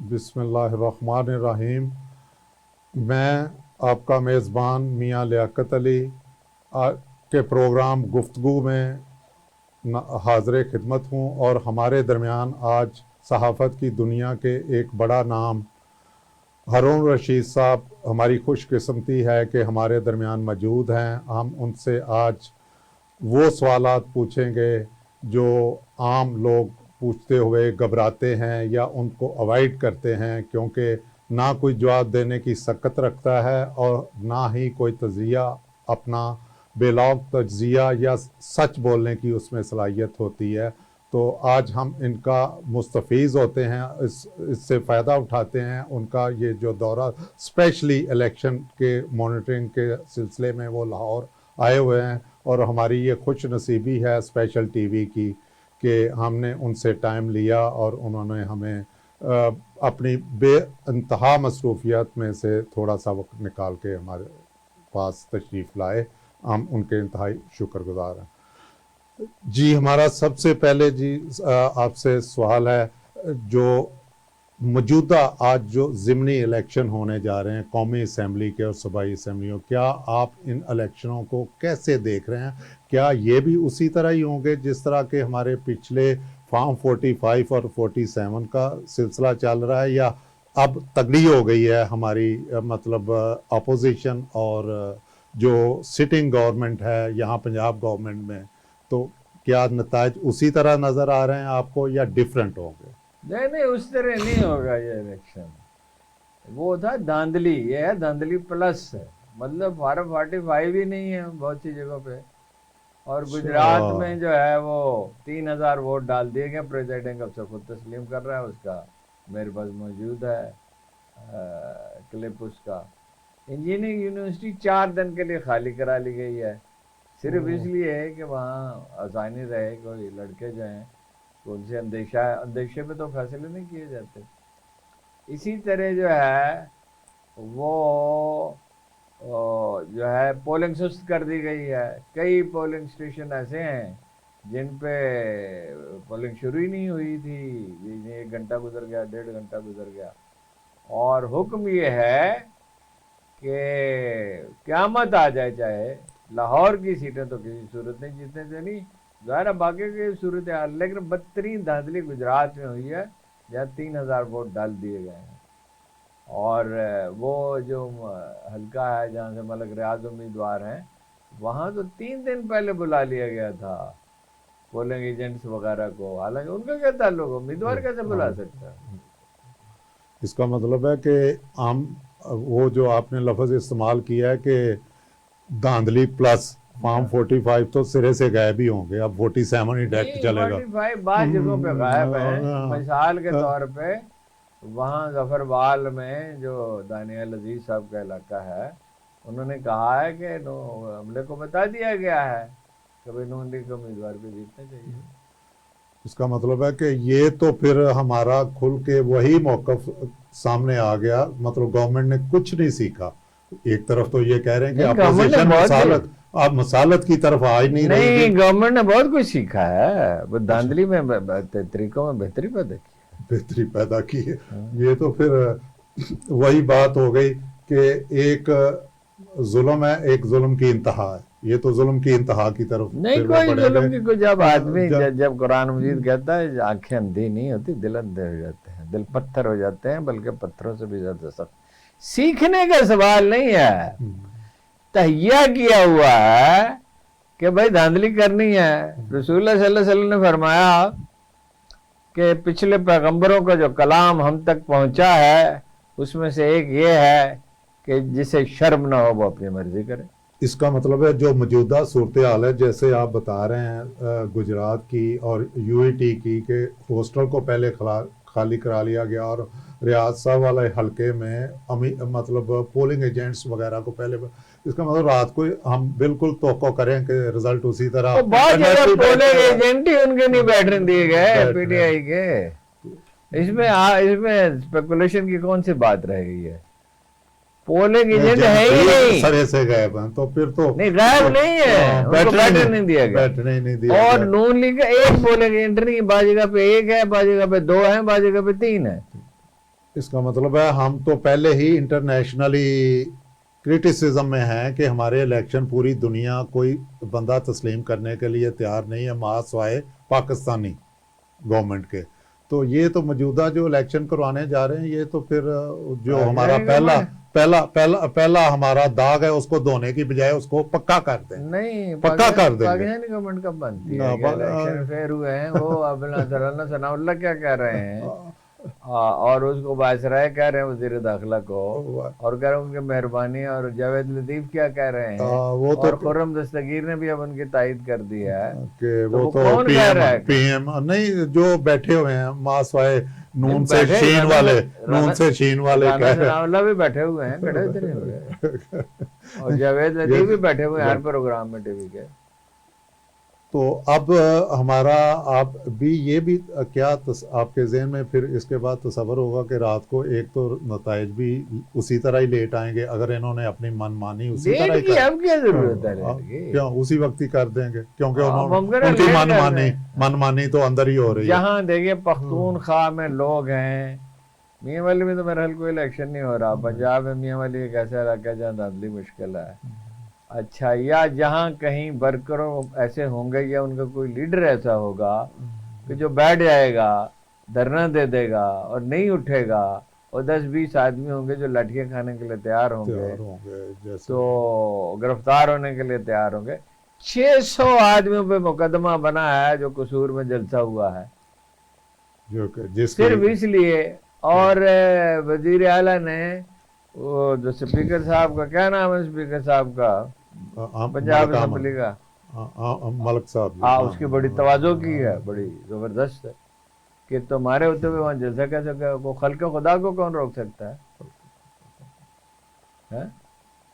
بسم اللہ الرحمن الرحیم۔ میں آپ کا میزبان میاں لیاقت علی کے پروگرام گفتگو میں حاضر خدمت ہوں، اور ہمارے درمیان آج صحافت کی دنیا کے ایک بڑا نام ہارون رشید صاحب، ہماری خوش قسمتی ہے کہ ہمارے درمیان موجود ہیں۔ ہم ان سے آج وہ سوالات پوچھیں گے جو عام لوگ پوچھتے ہوئے گھبراتے ہیں یا ان کو اوائڈ کرتے ہیں، کیونکہ نہ کوئی جواب دینے کی سکت رکھتا ہے اور نہ ہی کوئی تجزیہ، اپنا بے لوگ تجزیہ یا سچ بولنے کی اس میں صلاحیت ہوتی ہے۔ تو آج ہم ان کا مستفیض ہوتے ہیں، اس سے فائدہ اٹھاتے ہیں۔ ان کا یہ جو دورہ اسپیشلی الیکشن کے مانیٹرنگ کے سلسلے میں وہ لاہور آئے ہوئے ہیں، اور ہماری یہ خوش نصیبی ہے اسپیشل ٹی وی کی کہ ہم نے ان سے ٹائم لیا اور انہوں نے ہمیں اپنی بے انتہا مصروفیات میں سے تھوڑا سا وقت نکال کے ہمارے پاس تشریف لائے۔ ہم ان کے انتہائی شکر گزار ہیں۔ جی، ہمارا سب سے پہلے آپ سے سوال ہے، جو موجودہ آج جو ضمنی الیکشن ہونے جا رہے ہیں قومی اسمبلی کے اور صوبائی اسمبلیوں، کیا آپ ان الیکشنوں کو کیسے دیکھ رہے ہیں؟ کیا یہ بھی اسی طرح ہی ہوں گے جس طرح کہ ہمارے پچھلے فارم 45 اور 47 کا سلسلہ چل رہا ہے، یا اب تگڑی ہو گئی ہے ہماری مطلب اپوزیشن اور جو سٹنگ گورنمنٹ ہے یہاں پنجاب گورنمنٹ میں، تو کیا نتائج اسی طرح نظر آ رہے ہیں آپ کو یا ڈیفرنٹ ہوں گے؟ نہیں، اس طرح نہیں ہوگا یہ الیکشن۔ وہ تھا دھاندلی، یہ ہے دھاندلی پلس ہے، مطلب فارم 45 ہی نہیں ہے بہت سی جگہوں پہ، اور گجرات میں جو ہے وہ 3000 ووٹ ڈال دیے گئے۔ پریزیڈنٹ اب سے خود تسلیم کر رہا ہے، اس کا میرے پاس موجود ہے کلپ اس کا۔ انجینئرنگ یونیورسٹی 4 دن کے لیے خالی کرا لی گئی ہے، صرف اس لیے ہے کہ وہاں آسانی رہے، کوئی لڑکے جو ہیں تو ان سے اندیشے پہ تو فیصلے نہیں کیے جاتے۔ اسی طرح جو ہے وہ جو ہے پولنگ سست کر دی گئی ہے۔ کئی پولنگ اسٹیشن ایسے ہیں جن پہ پولنگ شروع ہی نہیں ہوئی تھی، 1 گھنٹہ گزر گیا، 1.5 گھنٹہ گزر گیا، اور حکم یہ ہے کہ قیامت آ جائے چاہے لاہور کی سیٹیں تو کسی صورت نہیں جیتنے دینی، ظاہر باقی کی صورت حال، لیکن بدترین دھاندلی گجرات میں ہوئی ہے جہاں 3000 ووٹ ڈال دیے گئے ہیں۔ اور وہ جو حلقہ ہے جہاں سے ملک ریاض امیدوار ہیں، وہاں تو 3 دن پہلے بلا لیا گیا تھا پولنگ ایجنٹس وغیرہ کو، حالانکہ ان کا کیا تعلق، امیدوار کیسے بلا سکتا ہے؟ اس کا مطلب ہے کہ وہ جو آپ نے لفظ استعمال کیا ہے کہ دھاندلی پلس، فارم 45 تو سرے سے غائب ہی ہوں گے، اب 47 ہی ڈائریکٹ چلے گا۔ 45 بعض جگہوں پہ غائب ہیں، مثال کے طور پہ وہاں ظفربال میں جو دانیال عزیز صاحب کا علاقہ ہے، انہوں نے کہا ہے کہ عملے کو بتا دیا گیا ہے کہ بھائی نون لیگ امیدوار کو جیتنا چاہیے۔ اس کا مطلب ہے کہ یہ تو پھر ہمارا کھل کے وہی موقف سامنے آ گیا، مطلب گورنمنٹ نے کچھ نہیں سیکھا۔ ایک طرف تو یہ کہہ رہے ہیں کہ اپوزیشن مسالت کی طرف آج نہیں رہی۔ نہیں، گورنمنٹ نے بہت کچھ سیکھا ہے، وہ دھاندلی میں طریقوں میں بہتری پیدا کی ہے۔ یہ تو پھر وہی بات ہو گئی کہ ایک ظلم ہے، ایک ظلم کی انتہا ہے، یہ تو ظلم کی انتہا کی طرف نہیں، کوئی ظلم کی کوئی، جب آدمی جب قرآن مجید کہتا ہے آنکھیں اندھی نہیں ہوتی، دل اندھے ہو جاتے ہیں، دل پتھر ہو جاتے ہیں، بلکہ پتھروں سے بھی زیادہ سخت۔ سیکھنے کا سوال نہیں ہے، تہیہ کیا ہوا ہے کہ بھائی دھاندلی کرنی ہے۔ رسول اللہ صلی اللہ علیہ وسلم نے فرمایا کہ پچھلے پیغمبروں کا جو کلام ہم تک پہنچا ہے اس میں سے ایک یہ ہے کہ جسے شرم نہ ہو وہ اپنی مرضی کرے۔ اس کا مطلب ہے جو موجودہ صورتحال ہے، جیسے آپ بتا رہے ہیں گجرات کی اور یو ای ٹی کی، کہ ہاسٹل کو پہلے خالی کرا لیا گیا، اور ریاض صاحب والے حلقے میں مطلب پولنگ ایجنٹس وغیرہ کو پہلے، اس کا مطلب رات کو ہم بالکل توقع کریں کہ رزلٹ اسی طرح۔ بہت جگہ پولنگ ایجنٹ ہی ان کے نہیں بیٹھنے دیے گئے پی ٹی آئی کے۔ اس میں اسپیکولیشن کی کون سی بات رہ گئی ہے؟ پولنگ ایجنٹ ہے ہی نہیں، سرے سے غائب ہیں، تو پھر تو نہیں، غائب نہیں ہے، ان کو بیٹھنے نہیں دیا گیا۔ اور نون لیگ کا ایک پولنگ ایجنٹ نہیں، بعض جگہ پہ 1 ہے، بعض جگہ پہ 2 ہیں، بعض جگہ پہ 3 ہے۔ اس کا مطلب ہے ہم تو پہلے ہی انٹرنیشنلی کرٹیسزم میں ہیں کہ ہمارے الیکشن پوری دنیا کوئی بندہ تسلیم کرنے کے لیے تیار نہیں ہے ماں سوائے پاکستانی گورنمنٹ کے. تو یہ تو موجودہ جو الیکشن کروانے جا رہے ہیں یہ تو پھر جو ہمارا پہلا ہمارا داغ ہے اس کو دھونے کی بجائے اس کو پکا کر دیں. نہیں پکا کر دیں گے. پاکستانی گورنمنٹ کب بنتی ہے؟ الیکشن فیئر ہوئے ہیں وہ عبداللہ ثناء اللہ کیا کہہ رہے ہیں اور اس کو وائسرائے کہہ رہے ہیں وزیر داخلہ کو اور کہہ رہے ہیں ان کی مہربانی. اور جاوید لطیف کیا کہہ رہے ہیں اور خرم دستگیر نے بھی اب ان کی تائید کر دی ہے کہ وہ تو کون کہہ رہا ہے؟ پی ایم نہیں جو بیٹھے ہوئے ہیں ماں سوائے نون سے شین والے ثناء اللہ بھی بیٹھے ہوئے ہیں کھڑے اتنے ہوئے اور جاوید لطیف بھی بیٹھے ہوئے ہیں ہر پروگرام میں ٹی وی کے. تو اب ہمارا آپ بھی یہ بھی کیا آپ کے ذہن میں پھر اس کے بعد تصور ہوگا کہ رات کو ایک تو نتائج بھی اسی طرح ہی لیٹ آئیں گے اگر انہوں نے اپنی من مانی اسی طرح ہی اب کیا ضرورت ہے کیوں اسی وقت ہی کر دیں گے کیونکہ ان کی من مانی تو اندر ہی ہو رہی ہے. جہاں دیکھیے پختونخوا میں لوگ ہیں. میاں والی میں تو میرا حال کوئی الیکشن نہیں ہو رہا. پنجاب میں میاں والی ایک ایسا علاقہ ہے جہاں دھاندلی مشکل ہے. اچھا یا جہاں کہیں ورکروں ایسے ہوں گے یا ان کا کوئی لیڈر ایسا ہوگا کہ جو بیٹھ جائے گا دھرنا دے دے گا اور نہیں اٹھے گا اور 10-20 آدمی ہوں گے جو لاٹھیاں کھانے کے لیے تیار ہوں گے تو گرفتار ہونے کے لیے تیار ہوں گے. 600 آدمیوں پہ مقدمہ بنا ہے جو قصور میں جلسہ ہوا ہے صرف اس لیے. اور وزیر اعلیٰ نے وہ جو اسپیکر صاحب کا کیا نام ہے اسپیکر صاحب کا پنجاب اسمبلی کا ملک صاحب اس کی بڑی تواضع کی ہے بڑی زبردست ہے کہ تمہارے ہوتے ہوئے وہاں جلسہ کیسے وہ خلق خدا کو کون روک سکتا ہے؟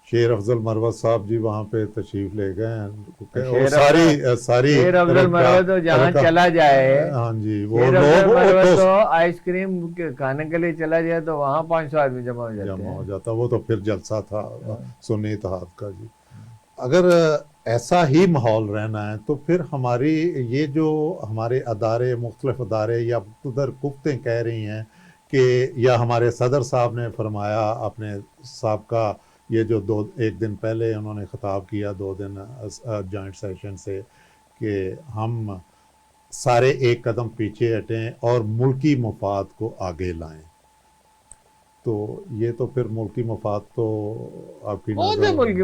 شیر افضل مروت صاحب جی وہاں پہ تشریف لے گئے ہیں. ساری شیر افضل مروت تو جہاں چلا جائے ہاں جی وہ لوگ تو آئس کریم کھانے کے لیے چلا جائے تو وہاں 500 آدمی جمع ہو جاتا. وہ تو پھر جلسہ تھا سنی اتحاد کا. جی اگر ایسا ہی ماحول رہنا ہے تو پھر ہماری یہ جو ہمارے ادارے مختلف ادارے یا ادھر گفتیں کہہ رہی ہیں کہ یا ہمارے صدر صاحب نے فرمایا اپنے سابقہ یہ جو ایک دن پہلے انہوں نے خطاب کیا 2 دن جوائنٹ سیشن سے کہ ہم سارے ایک قدم پیچھے ہٹیں اور ملکی مفاد کو آگے لائیں. تو یہ تو پھر ملکی مفاد تو آپ کی نظر ملکی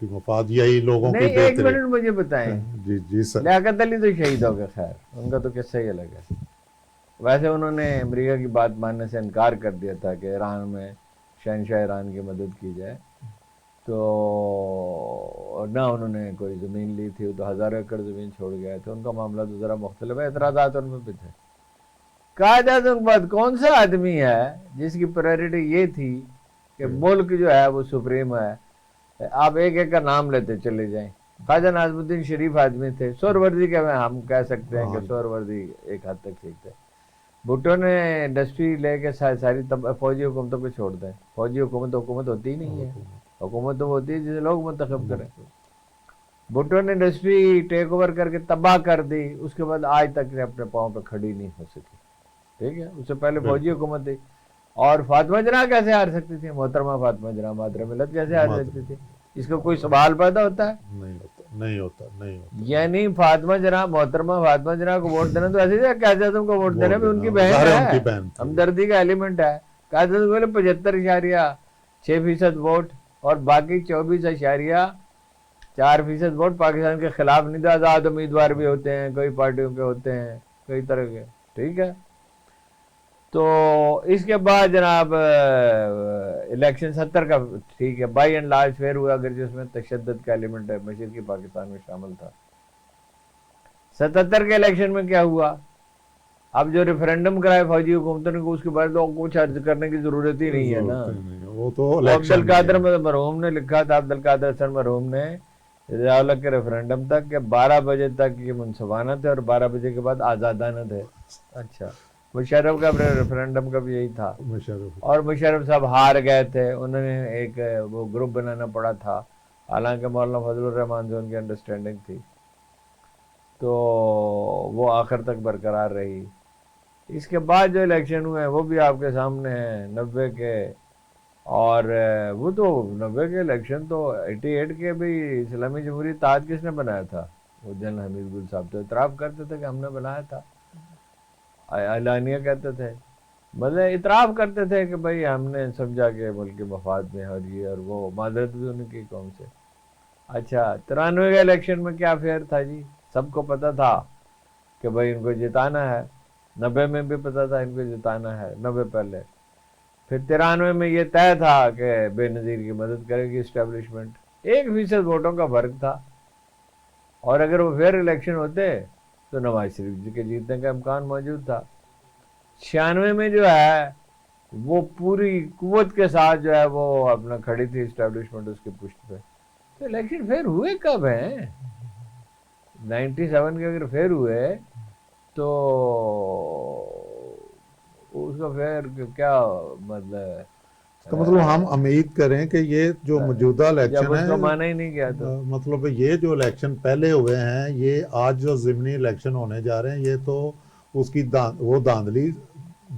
مفاد یہی لوگوں کی بہتری. ایک منٹ مجھے بتائیں. جی سر. لیاقت علی تو شہید ہو گئے. خیر ان کا تو قصہ ہی الگ ہے. ویسے انہوں نے امریکہ کی بات ماننے سے انکار کر دیا تھا کہ ایران میں شہنشاہ ایران کی مدد کی جائے. تو نہ انہوں نے کوئی زمین لی تھی تو 1000 ایکڑ زمین چھوڑ گئے تھے. ان کا معاملہ تو ذرا مختلف ہے. اعتراضات ان میں بھی تھے. قائد اعظم کے بعد کون سا آدمی ہے جس کی پرائرٹی یہ تھی کہ ملک جو ہے وہ سپریم ہے. آپ ایک ایک کا نام لیتے چلے جائیں. خواجہ ناظم الدین شریف آدمی تھے. سہروردی کے ہم کہہ سکتے ہیں کہ سہروردی ایک حد تک ٹھیک تھے. بھٹو نے انڈسٹری لے کے ساری فوجی حکومتوں کو چھوڑ دیں. فوجی حکومت ہوتی ہی نہیں ہے. حکومت تو ہوتی ہے جسے لوگ منتخب کریں. بھٹو نے انڈسٹری ٹیک اوور کر کے تباہ کر دی. اس کے بعد آج تک اپنے پاؤں پہ کھڑی نہیں ہو سکی. ٹھیک ہے. اس سے پہلے فوجی حکومت تھی. اور فاطمہ جناح کیسے ہار سکتی تھی؟ محترمہ فاطمہ جناح مادر ملت کیسے ہار سکتی تھی؟ اس کا کوئی سوال پیدا ہوتا ہے؟ نہیں ہوتا. یعنی فاطمہ جناح محترمہ فاطمہ جناح کو ووٹ دینا تو ایسے ہی قائد اعظم کو ووٹ دینا بھی ان کی بہن ہے. ہمدردی کا ایلیمنٹ ہے. قائد اعظم بولے 75.6% ووٹ اور باقی 24.4% ووٹ پاکستان کے خلاف نہیں تھا. آزاد امیدوار بھی ہوتے ہیں کئی پارٹیوں کے ہوتے ہیں کئی طرح کے. ٹھیک ہے. تو اس کے بعد جناب الیکشن 70 کا ٹھیک ہے بائی اینڈ لارج فیئر ہوا اگر جس میں تشدد کا ایلیمنٹ ہے مشرقی پاکستان میں شامل تھا. 77 کے الیکشن میں کیا ہوا؟ اب جو ریفرینڈم کرائے فوجی حکومتوں نے اس کے بعد لوگوں کو کچھ عرض کرنے کی ضرورت ہی نہیں ہے نا. وہ تو عبدالقادر مرحوم نے لکھا تھا. عبدالقادر حسن مرحوم نے رضا کے ریفرینڈم تک کہ 12 بجے تک یہ منصفانہ تھے اور 12 بجے کے بعد آزادانہ تھے. اچھا مشرف کا ریفرینڈم کا بھی یہی تھا. اور مشرف صاحب ہار گئے تھے. انہوں نے ایک وہ گروپ بنانا پڑا تھا. حالانکہ مولانا فضل الرحمان سے ان کی انڈرسٹینڈنگ تھی تو وہ آخر تک برقرار رہی. اس کے بعد جو الیکشن ہوئے ہیں وہ بھی آپ کے سامنے ہیں 90 کے، اور وہ تو 90 کے الیکشن تو 88 کے بھی اسلامی جمہوری اتحاد کس نے بنایا تھا؟ وہ جنرل حمید گل صاحب تو اعتراف کرتے تھے کہ ہم نے بنایا تھا، اعلانیہ کہتے تھے، مطلب اعتراف کرتے تھے کہ بھائی ہم نے سمجھا کہ ملک کے مفاد میں اور یہ اور وہ، معذرت بھی ان کی قوم سے۔ اچھا 93 کے الیکشن میں کیا فیئر تھا جی؟ سب کو پتا تھا کہ بھائی ان کو جتانا ہے، 90 میں بھی پتا تھا ان کو جتانا ہے، 90 پہلے، پھر 93 میں یہ طے تھا کہ بے نظیر کی مدد کرے گی اسٹیبلشمنٹ، 1% ووٹوں کا فرق تھا، اور اگر وہ فیئر الیکشن ہوتے تو نواز شریف جی کے جیتنے کا امکان موجود تھا۔ 96 میں جو ہے وہ پوری قوت کے ساتھ جو ہے وہ اپنا کھڑی تھی اسٹیبلشمنٹ اس کی پشت پہ، تو الیکشن فیئر ہوئے کب ہیں؟ 97 کے اگر فیئر ہوئے تو اس کا فیئر کیا مطلب ہے؟ اس کا مطلب ہم امید کریں کہ یہ جو موجودہ جب الیکشن اس کو ہے، مانا ہی نہیں گیا تو مطلب یہ جو الیکشن پہلے ہوئے ہیں، یہ آج جو ضمنی الیکشن ہونے جا رہے ہیں، یہ تو اس کی وہ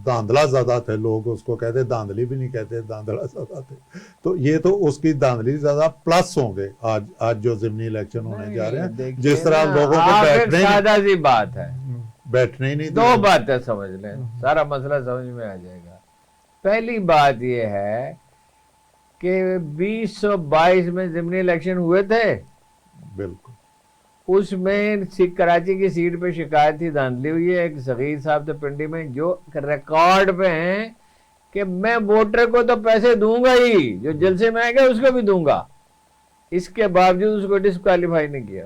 داندلا زدہ تھے، لوگ اس کو کہتے، داندلی بھی نہیں کہتے، داندلا زدہ تھے، تو یہ تو اس کی داندلی زدہ پلس ہوں گے آج جو ضمنی الیکشن ہونے جا رہے ہیں، جس طرح لوگوں کو آپ ایک بیٹھنے سادہ سی بات ہے، ہی نہیں دو دیا۔ باتیں سمجھ لیں سارا مسئلہ سمجھ میں آ جائے گا۔ پہلی بات یہ ہے کہ 2022 میں ضمنی الیکشن ہوئے تھے، بالکل اس میں کراچی کی سیٹ پہ شکایت تھی، دھاندلی ہوئی ہے، ایک صغیر صاحب تھے پنڈی میں جو ریکارڈ پہ ہیں کہ میں ووٹر کو تو پیسے دوں گا ہی، جو جلسے میں آئے گا اس کو بھی دوں گا، اس کے باوجود اس کو ڈسکوالیفائی نہیں کیا۔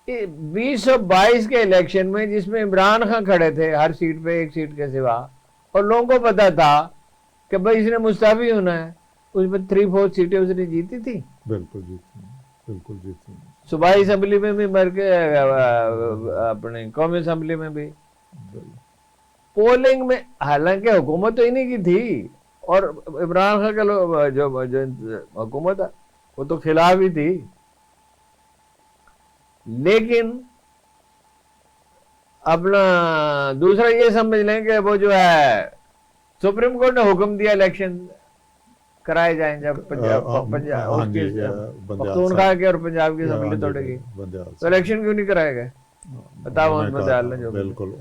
2022 کے الیکشن میں جس میں عمران خان کھڑے تھے ہر سیٹ پہ ایک سیٹ کے سوا، اور لوگوں کو پتا تھا کہ بھائی اس نے مستعفی ہونا ہے، اس میں 3/4 سیٹیں اس نے جیتی تھی، بالکل جیتی، بالکل جیتی۔ صوبائی اسمبلی میں بھی مر کے اپنے قومی اسمبلی میں بھی پولنگ میں، حالانکہ حکومت تو انہی کی تھی، اور عمران خان کا جو حکومت ہے وہ تو خلاف ہی تھی، لیکن اپنا دوسرا یہ سمجھ لیں کہ وہ جو ہے سپریم کورٹ نے حکم دیا الیکشن کرائے جائیں، جب ہاں جی، پختونخوا کے اور پنجاب کی اسمبلی توڑے گی تو الیکشن کیوں نہیں کرائے گئے؟ بتاؤ محمد عالم جو بالکل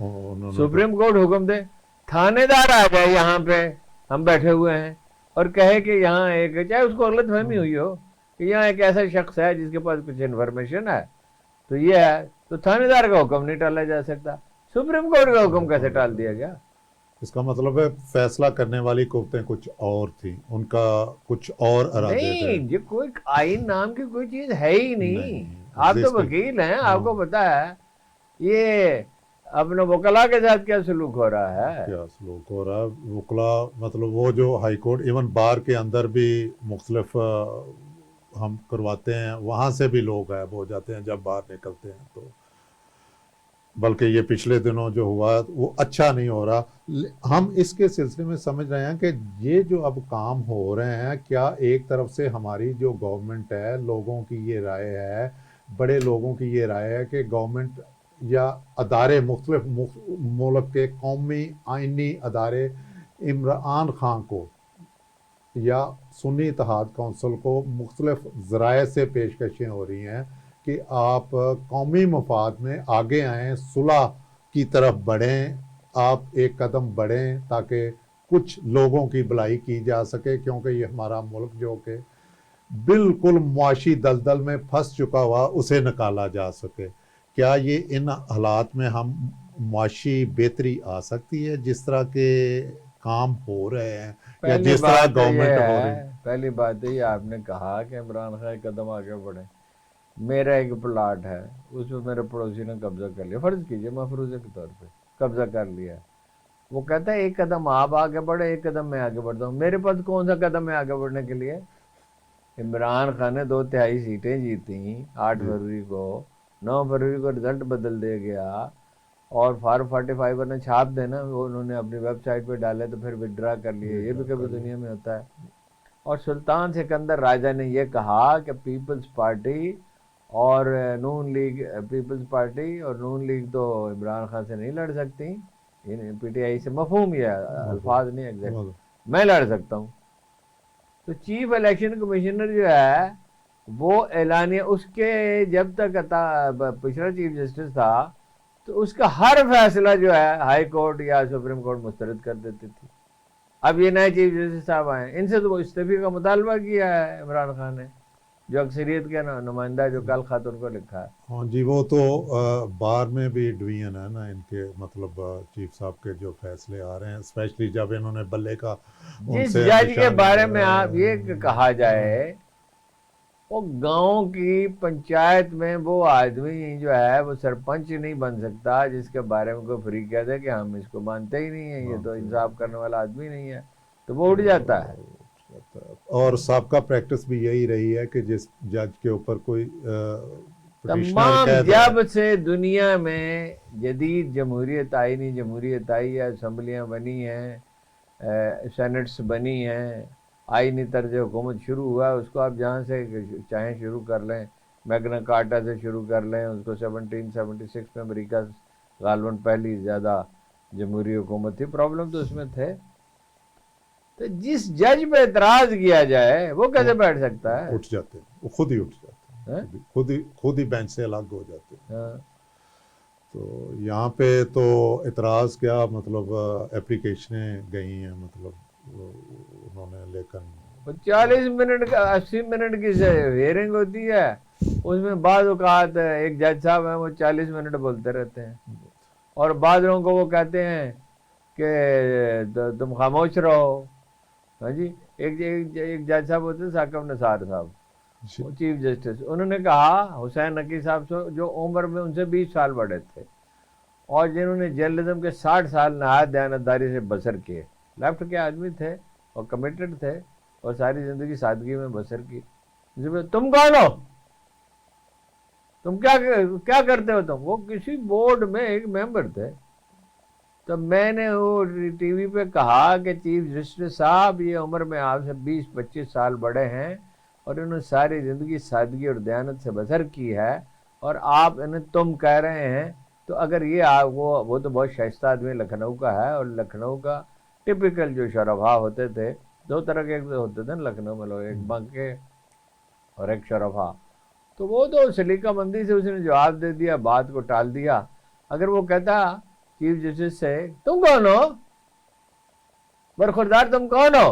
سپریم کورٹ حکم دے، تھانے دار آ جائے یہاں پہ، ہم بیٹھے ہوئے ہیں، اور کہے کہ یہاں ایک، چاہے اس کو غلط فہمی ہوئی ہو کہ یہاں ایک ایسا شخص ہے جس کے پاس کچھ انفارمیشن ہے تو یہ ہے، تو تھانے دار کا حکم نہیں ٹالا جا سکتا، سپریم کورٹ کا حکم کیسے ٹال دیا گیا؟ اس کا مطلب ہے فیصلہ کرنے والی قوتیں کچھ اور تھیں، ان کا کچھ اور ارادے تھے۔ نہیں، یہ کوئی آئین نام کی کوئی چیز ہے ہی نہیں، آپ تو وکیل ہیں، آپ کو پتا ہے یہ اپنے وکلا کے ساتھ کیا سلوک ہو رہا ہے، کیا سلوک ہو رہا ہے، وکلا مطلب وہ جو ہائی کورٹ، ایون بار کے اندر بھی مختلف ہم کرواتے ہیں، وہاں سے بھی لوگ غائب ہو جاتے ہیں جب باہر نکلتے ہیں، تو بلکہ یہ پچھلے دنوں جو ہوا وہ اچھا نہیں ہو رہا۔ ہم اس کے سلسلے میں سمجھ رہے ہیں کہ یہ جو اب کام ہو رہے ہیں، کیا ایک طرف سے ہماری جو گورنمنٹ ہے، لوگوں کی یہ رائے ہے، بڑے لوگوں کی یہ رائے ہے کہ گورنمنٹ یا ادارے، مختلف ملک کے قومی آئینی ادارے عمران خان کو یا سنی اتحاد کونسل کو مختلف ذرائع سے پیشکشیں ہو رہی ہیں کہ آپ قومی مفاد میں آگے آئیں، صلح کی طرف بڑھیں، آپ ایک قدم بڑھیں تاکہ کچھ لوگوں کی بھلائی کی جا سکے، کیونکہ یہ ہمارا ملک جو کہ بالکل معاشی دلدل میں پھنس چکا ہوا، اسے نکالا جا سکے۔ کیا یہ ان حالات میں ہم معاشی بہتری آ سکتی ہے جس طرح کے کام ہو رہے ہیں یا پہلی جس طرح بات گورنمنٹ یہ ہو رہی ہے، پہلی بات یہ آپ نے کہا کہ عمران خان ایک قدم آگے بڑھے، میرا ایک پلاٹ ہے، اس پہ میرے پڑوسی نے قبضہ کر لیا، فرض کیجئے مفروضے کے طور پہ قبضہ کر لیا، وہ کہتا ہے ایک قدم آپ آگے بڑھے، ایک قدم میں آگے بڑھتا ہوں، میرے پاس کون سا قدم ہے آگے بڑھنے کے لیے؟ عمران خان نے 2/3 سیٹیں جیتیں 8 فروری کو، 9 فروری کو رزلٹ بدل دیا گیا، اور فارم 45 نے چھاپ دینا، وہ انہوں نے اپنی ویب سائٹ پہ ڈالے تو پھر وڈرا کر لیے، یہ بھی کبھی دنیا میں ہوتا ہے۔ اور سلطان سکندر راجہ نے یہ کہا کہ پیپلز پارٹی اور نون لیگ، پیپلز پارٹی اور نون لیگ تو عمران خان سے نہیں لڑ سکتی، پی ٹی آئی سے مفہوم یہ ہے، الفاظ نہیں ایگزیکٹ، میں لڑ سکتا ہوں. تو چیف الیکشن کمشنر جو ہے وہ اعلانیہ اس کے جب تک پچھلا چیف جسٹس تھا تو اس کا ہر فیصلہ جو ہے ہائی کورٹ یا سپریم کورٹ مسترد کر دیتی تھی. اب یہ نئے چیف جسٹس صاحب آئے ہیں، ان سے تو وہ استعفے کا مطالبہ کیا ہے عمران خان نے، جو اکثریت کے نمائندہ جو کل خاتون کو لکھا ہے. ہاں جی، وہ تو بار میں بھی ڈویژن ہے نا ان کے، مطلب چیف صاحب کے جو فیصلے آ رہے ہیں، اسپیشلی جب انہوں نے بلے کا جس جج کے بارے میں آپ یہ کہا جائے وہ گاؤں کی پنچایت میں وہ آدمی جو ہے وہ سرپنچ نہیں بن سکتا جس کے بارے میں کوئی فریق کہہ دے کہ ہم اس کو مانتے ہی نہیں ہیں، یہ تو انصاف کرنے والا آدمی نہیں ہے، تو وہ اٹھ جاتا ہے. اور سابقہ پریکٹس بھی یہی رہی ہے کہ جس جج کے اوپر کوئی تمام جب سے دنیا میں جدید جمہوریت آئی، نہیں جمہوریت آئی ہے، اسمبلیاں بنی ہیں، سینٹس بنی ہیں، آئینی طرز حکومت شروع ہوا، اس کو آپ جہاں سے چاہیں شروع کر لیں، میگنا کارٹا سے شروع کر لیں، اس کو 1776 میں امریکہ غالباً پہلی زیادہ جمہوری حکومت تھی، پرابلم تو اس میں تھے. تو جس جج پہ اعتراض کیا جائے وہ کیسے بیٹھ سکتا ہے؟ اٹھ جاتے ہیں، وہ خود ہی اٹھ جاتے ہیں، خود ہی بینچ سے الگ ہو جاتے ہیں. تو یہاں پہ تو اعتراض کیا، مطلب اپلیکیشنیں گئی ہیں، مطلب انہوں نے، لیکن 40 منٹ کا 80 منٹ کی ہیئرنگ ہوتی ہے، اس میں بعض اوقات ایک جج صاحب ہیں وہ 40 منٹ بولتے رہتے ہیں، اور بعض لوگوں کو وہ کہتے ہیں کہ تم خاموش رہو. ہاں جی، ایک جج صاحب ہوتے ہیں ثاقب نثار صاحب، چیف جسٹس، انہوں نے کہا حسین نقی صاحب سے جو عمر میں ان سے 20 سال بڑے تھے اور جنہوں نے جرنلزم کے 60 سال نہایت دیانتداری سے بسر کیے، لیفٹ کے آدمی تھے اور کمیٹڈ تھے اور ساری زندگی سادگی میں بسر کی، تم کون ہو، تم کیا کرتے ہو، تم وہ کسی بورڈ میں ایک ممبر تھے. تو میں نے وہ ٹی وی پہ کہا کہ چیف جسٹس صاحب یہ عمر میں آپ سے 20-25 سال بڑے ہیں اور انہوں نے ساری زندگی سادگی اور دیانت سے بسر کی ہے، اور آپ انہیں تم کہہ رہے ہیں. تو اگر یہ وہ تو بہت شائستہ آدمی لکھنؤ کا ہے، اور لکھنؤ کا ٹپیکل جو شرفا ہوتے تھے، دو طرح کے ہوتے تھے لکھنؤ میں لوگ، ایک بنکے اور ایک شرفا، تو وہ تو سلیقہ مندی سے اس نے جواب دے دیا، بات کو ٹال دیا. اگر وہ کہتا چیف جسٹس سے تم کون ہو، برخوردار تم کون ہو،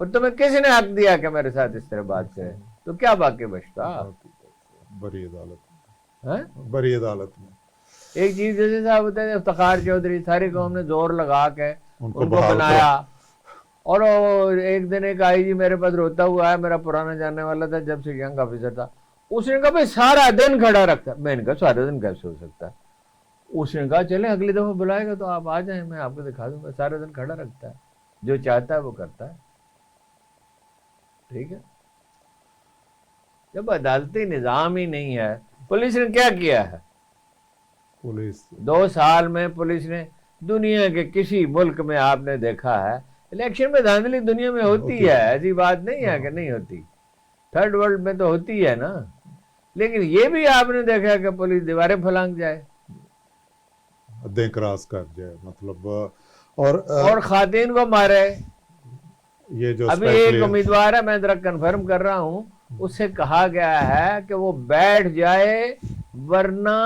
اور تمہیں کس نے حق دیا کہ میرے ساتھ اس طرح بات کرے، تو کیا باقی بچتا؟ بڑی عدالت میں ایک چیف جسٹس صاحب ہوتے ہیں افتخار چودھری، ساری قوم نے زور لگا کے ان کو بنایا، اور ایک دن ایک آئی جی میرے پاس روتا ہوا ہے، میرا پرانا جاننے والا تھا جب سے ینگ آفیسر تھا، اس نے کہا بھائی سارا دن کھڑا رکھتا. میں نے کہا سارا دن کیسے ہو سکتا ہے؟ اس نے کہا چلیں اگلی دفعہ بلائے گا تو آپ آ جائیں، میں آپ کو دکھا دوں گا، سارا دن کھڑا رکھتا ہے، جو چاہتا ہے وہ کرتا ہے. ٹھیک ہے، جب عدالتی نظام ہی نہیں ہے. پولیس نے کیا کیا ہے؟ پولیس 2 سال میں پولیس نے دنیا کے کسی ملک میں آپ نے دیکھا ہے؟ الیکشن میں دھاندلی دنیا میں ہوتی ہے، ایسی بات نہیں ہے کہ نہیں ہوتی، تھرڈ ورلڈ میں تو ہوتی ہے نا. لیکن یہ بھی آپ نے دیکھا کہ پولیس دیواریں پھلانگ جائے، حدیں کراس کر جائے، مطلب اور خواتین کو مارے. یہ جو ابھی ایک امیدوار ہے، میں ذرا کنفرم کر رہا ہوں، اس سے کہا گیا ہے کہ وہ بیٹھ جائے ورنہ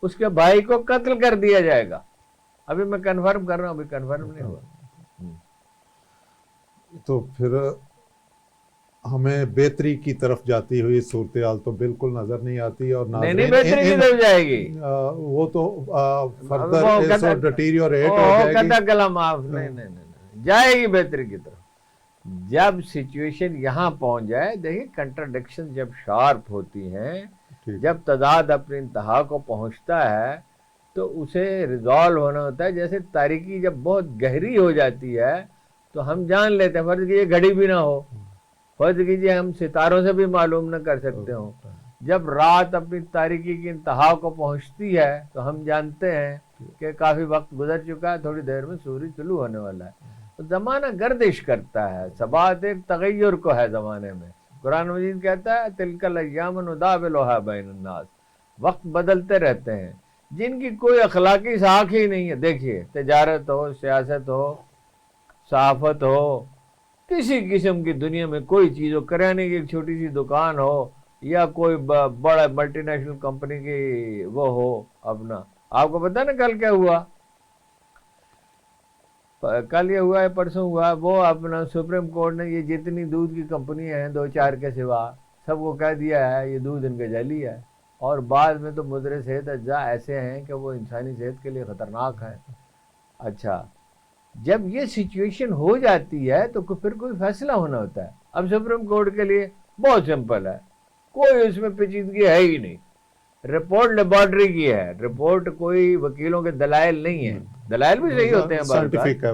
اس کے بھائی کو قتل کر دیا جائے گا. ابھی میں کنفرم کر رہا ہوں، ابھی کنفرم نہیں ہوا. تو پھر ہمیں بہتری کی طرف جاتی ہوئی صورتحال تو بالکل نظر نہیں آتی، اور نہیں بہتری کی طرف جائے گی، وہ تو فردر ڈیٹیریوریٹ ہو جائے گی. کلام معاف نہیں جائے گی بہتری کی طرف. جب سچویشن یہاں پہنچ جائے، دیکھیں کنٹراڈکشن جب شارپ ہوتی ہیں، جب تضاد اپنی انتہا کو پہنچتا ہے تو اسے ریزالو ہونا ہوتا ہے. جیسے تاریکی جب بہت گہری ہو جاتی ہے تو ہم جان لیتے ہیں، فرض کیجیے گھڑی بھی نہ ہو، فرض کیجیے ہم ستاروں سے بھی معلوم نہ کر سکتے ہوں، جب رات اپنی تاریکی کی انتہا کو پہنچتی ہے تو ہم جانتے ہیں کہ کافی وقت گزر چکا ہے، تھوڑی دیر میں سورج طلوع ہونے والا ہے. زمانہ گردش کرتا ہے، ثبات ایک تغیر کو ہے زمانے میں. قرآن مجید کہتا ہے تلک الایام نداولها بین الناس، وقت بدلتے رہتے ہیں. جن کی کوئی اخلاقی ساکھ ہی نہیں ہے. دیکھیے تجارت ہو, سیاست ہو, صحافت ہو, کسی قسم کی دنیا میں کوئی چیز ہو, کرانے کی ایک چھوٹی سی دکان ہو یا کوئی بڑا ملٹی نیشنل کمپنی کی وہ ہو اپنا. آپ کو پتا نا کل کیا ہوا, کل یہ ہوا ہے پرسوں ہوا, وہ اپنا سپریم کورٹ نے یہ جتنی دودھ کی کمپنیاں ہیں 2-4 کے سوا سب کو کہہ دیا ہے یہ دودھ ان کا جعلی ہے, اور بعد میں تو مضر صحت اجزاء ایسے ہیں کہ وہ انسانی صحت کے لیے خطرناک ہیں. اچھا, جب یہ سچویشن ہو جاتی ہے تو پھر کوئی فیصلہ ہونا ہوتا ہے. اب سپریم کورٹ کے لیے بہت سمپل ہے, کوئی اس میں پیچیدگی ہے ہی نہیں. رپورٹ لیبارٹری کی ہے, رپورٹ کوئی وکیلوں کے دلائل نہیں ہے, دلائل بھی صحیح ہوتے ہیں سائنٹیفک ہے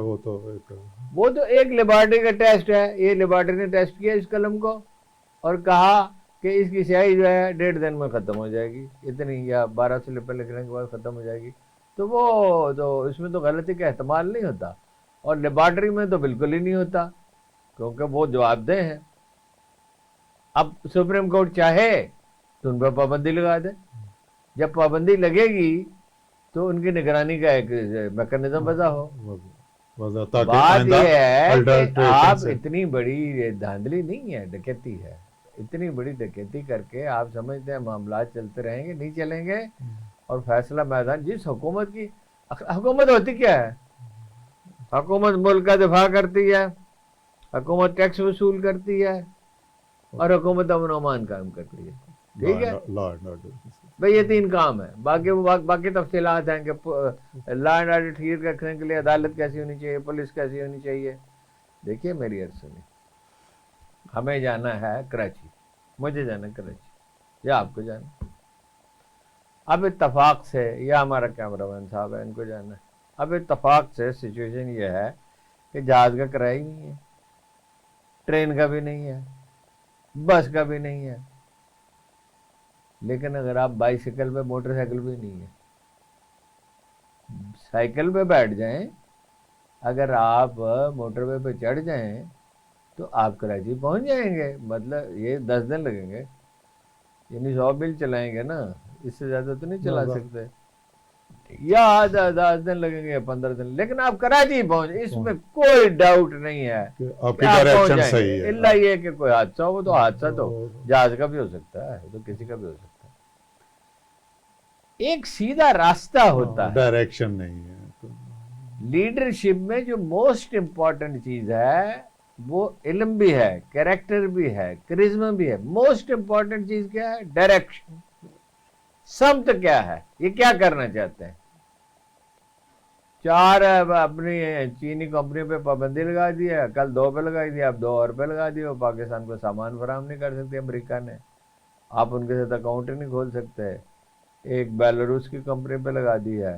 وہ تو ایک لیبارٹری کا ٹیسٹ ہے. یہ لیبارٹری نے ٹیسٹ کیا اس قلم کو اور کہا کہ اس کی سیاہی جو ہے 1.5 دن میں ختم ہو جائے گی, اتنی یا 12 سلپیں لکھنے کے بعد ختم ہو جائے گی. تو وہ تو اس میں تو غلطی کا احتمال نہیں ہوتا, اور لیبارٹری میں تو بالکل ہی نہیں ہوتا کیونکہ وہ جواب دہ ہیں. اب سپریم کورٹ چاہے تو ان پر پابندی لگا دے, جب پابندی لگے گی تو ان کی نگرانی کا ایک میکانزم وضع ہو. بات یہ ہے کہ آپ اتنی بڑی دھاندلی نہیں ہے, ڈکیتی ہے, اتنی بڑی ڈکیتی کر کے آپ سمجھتے ہیں معاملات چلتے رہیں گے, نہیں چلیں گے. اور فیصلہ میدان جس حکومت کی حکومت ہوتی کیا ہے, حکومت ملک کا دفاع کرتی ہے, حکومت ٹیکس وصول کرتی ہے, اور حکومت امن و امان قائم کرتی ہے. ٹھیک ہے بھئی, یہ 3 کام ہے. باقی تفصیلات ہیں کہ لا اینڈ آرڈر ٹھیک رکھنے کے لیے عدالت کیسی ہونی چاہیے, پولیس کیسی ہونی چاہیے. دیکھیے میری عرض سنیں, ہمیں جانا ہے کراچی, مجھے جانا ہے کراچی یا آپ کو جانا, اب اتفاق سے, یا ہمارا کیمرہ مین صاحب ہے ان کو جانا ہے, اب اتفاق سے سچویشن یہ ہے کہ جہاز کا کرایہ ہی نہیں ہے, ٹرین کا بھی نہیں ہے, بس کا بھی نہیں ہے. لیکن اگر آپ بائیسیکل پہ, موٹر سائیکل بھی نہیں ہے, سائیکل پہ بیٹھ جائیں, اگر آپ موٹر وے پہ چڑھ جائیں تو آپ کراچی پہنچ جائیں گے. مطلب یہ 10 دن لگیں گے, یعنی 100 میل چلائیں گے نا, اس سے زیادہ تو نہیں چلا سکتے, یا 10 دن لگیں گے یا 15 دن, لیکن آپ کراچی پہنچ, اس میں کوئی ڈاؤٹ نہیں ہے کہ آپ پہنچ جائیں گے. اللہ یہ کہ کوئی حادثہ ہو, تو حادثہ تو جہاز کا بھی ہو سکتا ہے, تو کسی کا بھی ہو سکتا ہے. ایک سیدھا راستہ ہوتا ہے, ڈائریکشن نہیں ہے. لیڈرشپ میں جو موسٹ امپورٹنٹ چیز ہے وہ علم بھی ہے, کریکٹر بھی ہے, کرزما بھی ہے. موسٹ امپورٹنٹ چیز کیا ہے؟ ڈائریکشن, سمت کیا ہے, یہ کیا کرنا چاہتے ہیں. 4 اپنی چینی کمپنی پہ پابندی لگا دی ہے, کل 2 پہ لگائی دی, اب 2 اور پہ لگا دی. پاکستان کو سامان فراہم نہیں کر سکتے امریکہ نے, آپ ان کے ساتھ اکاؤنٹ نہیں کھول سکتے. ایک بیلاروس کی کمپنی پہ لگا دی ہے,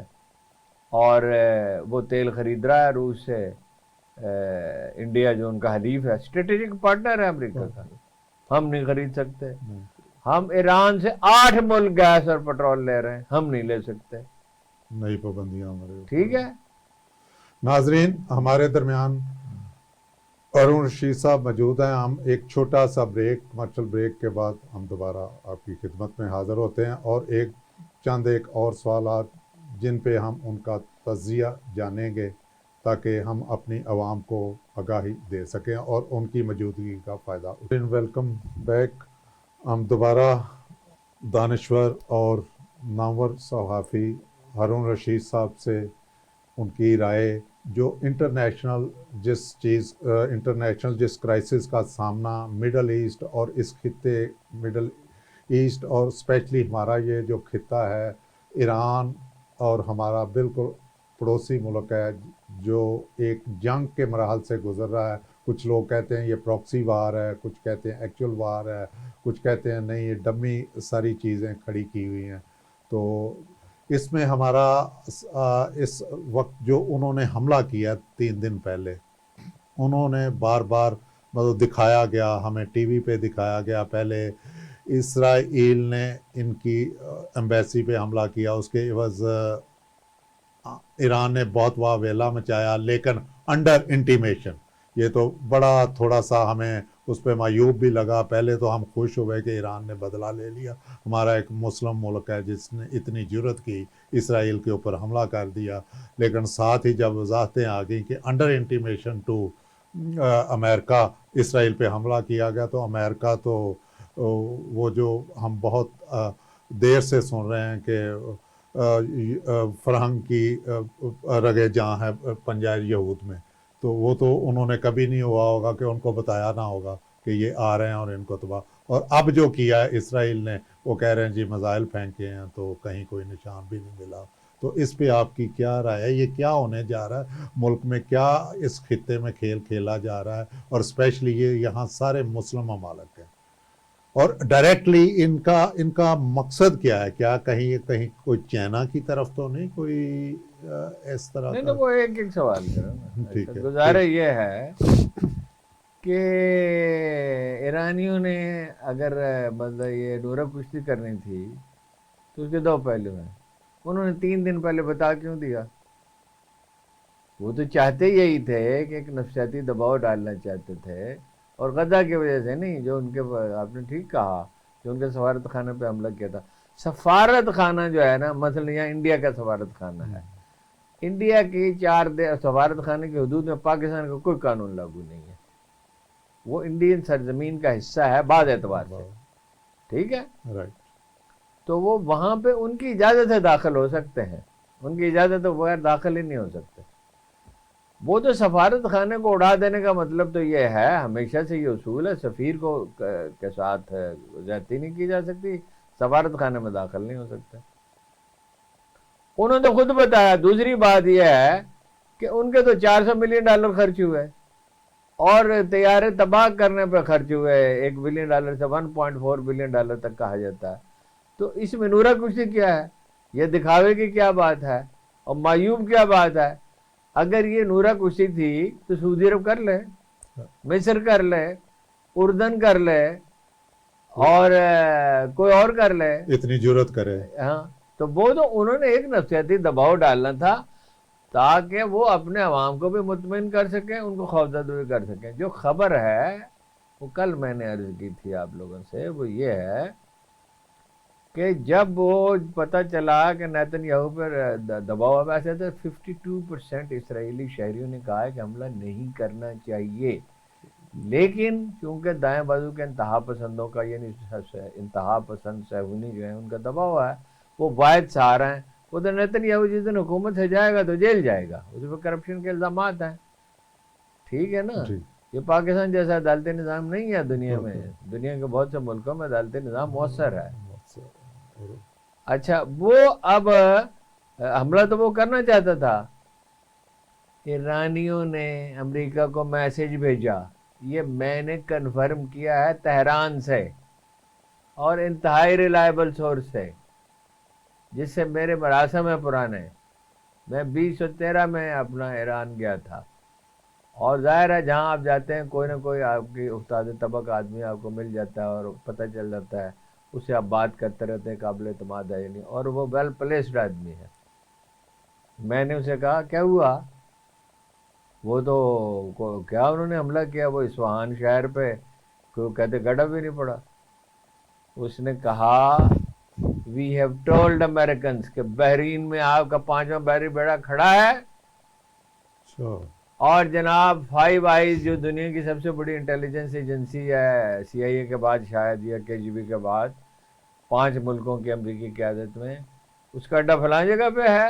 اور وہ تیل خرید رہا ہے روس سے. انڈیا جو ان کا حلیف ہے, اسٹریٹجک پارٹنر ہے امریکہ کا, ہم نہیں خرید سکتے. ہم ایران سے 8 ملک گیس اور پٹرول لے رہے ہیں, ہم نہیں لے سکتے. نئی پابندیاں ہمارے. ٹھیک ہے ناظرین, ہمارے درمیان ارون رشید صاحب موجود ہیں. ہم ایک چھوٹا سا بریک, کمرشل بریک کے بعد ہم دوبارہ آپ کی خدمت میں حاضر ہوتے ہیں, اور ایک اور سوالات جن پہ ہم ان کا تجزیہ جانیں گے تاکہ ہم اپنی عوام کو آگاہی دے سکیں اور ان کی موجودگی کا فائدہ اٹھائیں. Welcome back. ہم دوبارہ دانشور اور نامور صحافی ہارون رشید صاحب سے ان کی رائے, جو انٹرنیشنل جس کرائسس کا سامنا مڈل ایسٹ اور اس خطے مڈل ایسٹ اور اسپیشلی ہمارا یہ جو خطہ ہے ایران اور ہمارا بالکل پڑوسی ملک ہے جو ایک جنگ کے مراحل سے گزر رہا ہے. کچھ لوگ کہتے ہیں یہ پراکسی وار ہے, کچھ کہتے ہیں ایکچول وار ہے, کچھ کہتے ہیں نہیں یہ ڈمی ساری چیزیں کھڑی کی ہوئی ہیں. تو اس میں ہمارا اس وقت جو انہوں نے حملہ کیا 3 دن پہلے, انہوں نے بار بار مطلب دکھایا گیا, ہمیں ٹی وی پہ دکھایا گیا. پہلے اسرائیل نے ان کی ایمبیسی پہ حملہ کیا, اس کے عوض ایران نے بہت واہ ویلا مچایا, لیکن انڈر انٹیمیشن. یہ تو بڑا تھوڑا سا ہمیں اس پہ معیوب بھی لگا. پہلے تو ہم خوش ہوئے کہ ایران نے بدلہ لے لیا, ہمارا ایک مسلم ملک ہے جس نے اتنی جرت کی اسرائیل کے اوپر حملہ کر دیا. لیکن ساتھ ہی جب وضاحتیں آ گئیں کہ انڈر انٹیمیشن ٹو امریکہ اسرائیل پہ حملہ کیا گیا, تو امریکہ تو وہ جو ہم بہت دیر سے سن رہے ہیں کہ فرہنگ کی رگے جاں ہے پنجاب یہود میں, تو وہ تو انہوں نے کبھی نہیں ہوا ہوگا کہ ان کو بتایا نہ ہوگا کہ یہ آ رہے ہیں اور ان کو تباہ. اور اب جو کیا ہے اسرائیل نے, وہ کہہ رہے ہیں جی میزائل پھینکے ہیں تو کہیں کوئی نشان بھی نہیں ملا. تو اس پہ آپ کی کیا رائے ہے؟ یہ کیا ہونے جا رہا ہے ملک میں؟ کیا اس خطے میں کھیل کھیلا جا رہا ہے؟ اور اسپیشلی یہ یہاں سارے مسلم ممالک ہیں, اور ڈائریکٹلی ان کا مقصد کیا ہے؟ کیا کہیں کوئی چائنا کی طرف تو نہیں کوئی اس طرح نہیں کا؟ تو وہ ایک سوال کرو نا. ٹھیک ہے. گزارا یہ ہے کہ ایرانیوں نے اگر مطلب یہ نورہ کشتی کرنی تھی تو اس کے دو پہلو ہیں. انہوں نے 3 دن پہلے بتا کیوں دیا؟ وہ تو چاہتے یہی تھے کہ ایک نفسیاتی دباؤ ڈالنا چاہتے تھے, اور غزہ کی وجہ سے نہیں. جو ان کے, آپ نے ٹھیک کہا, جو ان کے سفارت خانہ پہ حملہ کیا تھا. سفارت خانہ جو ہے نا, مثلا یہاں انڈیا کا سفارت خانہ ہے, انڈیا کی 4 سفارت خانے کی حدود میں پاکستان کا کوئی قانون لاگو نہیں ہے. وہ انڈین سرزمین کا حصہ ہے بعض اعتبار سے, ٹھیک ہے. رائٹ. تو وہ وہاں پہ ان کی اجازت سے داخل ہو سکتے ہیں, ان کی اجازت تو بغیر داخل ہی نہیں ہو سکتے. وہ تو سفارت خانے کو اڑا دینے کا مطلب تو یہ ہے, ہمیشہ سے یہ اصول ہے, سفیر کو کے ساتھ زیادتی نہیں کی جا سکتی, سفارت خانے میں داخل نہیں ہو سکتے. انہوں نے خود بتایا. دوسری بات یہ ہے کہ ان کے تو $400 ملین خرچ ہوئے, اور طیارے تباہ کرنے پہ خرچ ہوئے $1 بلین سے $1.4 بلین تک کہا جاتا ہے. تو اس میں نورہ کشتی کیا ہے؟ یہ دکھاوے کی کیا بات ہے؟ اور معیوب کیا بات ہے؟ اگر یہ نورہ کشتی تھی تو سعودی عرب کر لے, مصر کر لے, اردن کر لے, اور کوئی اور کر لے, اتنی جرت کرے. ہاں, تو وہ تو انہوں نے ایک نفسیاتی دباؤ ڈالنا تھا تاکہ وہ اپنے عوام کو بھی مطمئن کر سکیں, ان کو خوفزدہ بھی کر سکیں. جو خبر ہے وہ کل میں نے عرض کی تھی آپ لوگوں سے, وہ یہ ہے کہ جب وہ پتہ چلا کہ نیتن یاہو پر دباؤ اب ایسے تو 52% اسرائیلی شہریوں نے کہا ہے کہ حملہ نہیں کرنا چاہیے, لیکن چونکہ دائیں بازو کے انتہا پسندوں کا, یعنی انتہا پسند صہیونی جو ہیں, ان کا دباؤ ہے, وہ واحد سہارا ہیں. وہ تو نیتن یاہو جس دن حکومت سے جائے گا تو جیل جائے گا, اس پہ کرپشن کے الزامات ہیں, ٹھیک ہے نا. یہ پاکستان جیسا عدالتی نظام نہیں ہے دنیا میں. دنیا کے بہت سے ملکوں میں عدالتی نظام مؤثر ہے. اچھا, وہ اب حملہ تو وہ کرنا چاہتا تھا. ایرانیوں نے امریکہ کو میسج بھیجا, یہ میں نے کنفرم کیا ہے تہران سے اور انتہائی ریلائبل سورس سے, جس سے میرے مراسم ہیں پرانے. میں 2013 میں اپنا ایران گیا تھا, اور ظاہر ہے جہاں آپ جاتے ہیں کوئی نہ کوئی آپ کی استاد طبق آدمی آپ کو مل جاتا ہے, اور پتہ چل جاتا ہے, اس سے آپ بات کرتے رہتے ہیں, قابل اعتماد ہے نہیں, اور وہ ویل پلیسڈ آدمی ہے. میں نے اسے کہا کیا ہوا؟ وہ تو کیا انہوں نے حملہ کیا وہ اصفہان شہر پہ, کہتے گڑھا بھی نہیں پڑا. اس نے کہا وی ہیو ٹولڈ امریکنز کہ بحرین میں آپ کا 5واں بحری بیڑا کھڑا ہے, اور جناب 5 آئیز جو دنیا کی سب سے بڑی انٹیلیجنس ایجنسی ہے, CIA کے بعد شاید, یا KGB کے بعد, 5 ملکوں کی امریکی قیادت میں, اس کا اڈا فلاں جگہ پہ ہے,